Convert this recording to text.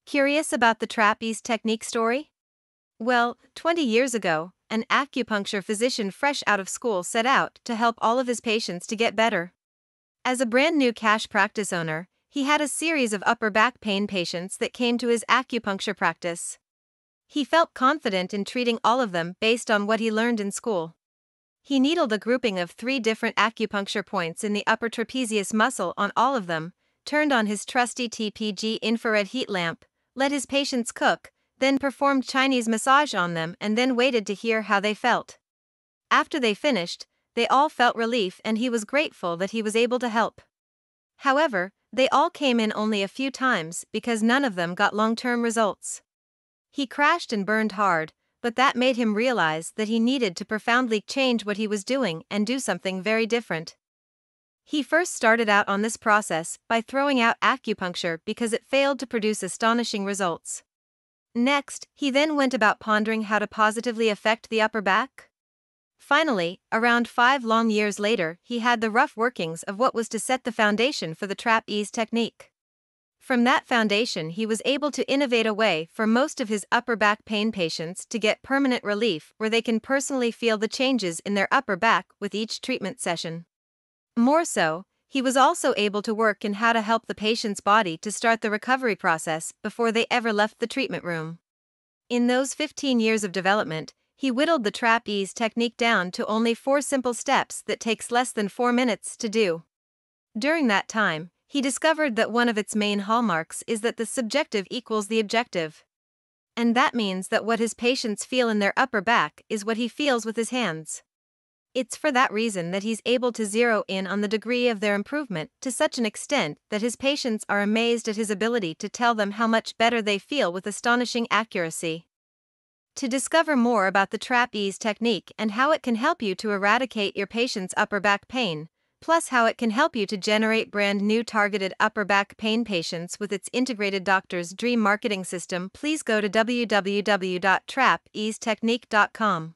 Curious about the TrapEAZE Technique Story? Well, 20 years ago, an acupuncture physician fresh out of school set out to help all of his patients to get better. As a brand new cash practice owner, he had a series of upper back pain patients that came to his acupuncture practice. He felt confident in treating all of them based on what he learned in school. He needled a grouping of 3 different acupuncture points in the upper trapezius muscle on all of them, turned on his trusty TPG infrared heat lamp, let his patients cook, then performed Chinese massage on them and then waited to hear how they felt. After they finished, they all felt relief and he was grateful that he was able to help. However, they all came in only a few times because none of them got long-term results. He crashed and burned hard, but that made him realize that he needed to profoundly change what he was doing and do something very different. He first started out on this process by throwing out acupuncture because it failed to produce astonishing results. Next, he then went about pondering how to positively affect the upper back. Finally, around 5 long years later, he had the rough workings of what was to set the foundation for the TrapEAZE technique. From that foundation, he was able to innovate a way for most of his upper back pain patients to get permanent relief where they can personally feel the changes in their upper back with each treatment session. More so, he was also able to work in how to help the patient's body to start the recovery process before they ever left the treatment room. In those 15 years of development, he whittled the TrapEAZE technique down to only 4 simple steps that takes less than 4 minutes to do. During that time, he discovered that one of its main hallmarks is that the subjective equals the objective. And that means that what his patients feel in their upper back is what he feels with his hands. It's for that reason that he's able to zero in on the degree of their improvement to such an extent that his patients are amazed at his ability to tell them how much better they feel with astonishing accuracy. To discover more about the TrapEAZE technique and how it can help you to eradicate your patient's upper back pain, plus how it can help you to generate brand new targeted upper back pain patients with its integrated doctor's dream marketing system, please go to www.trapeazetechnique.com.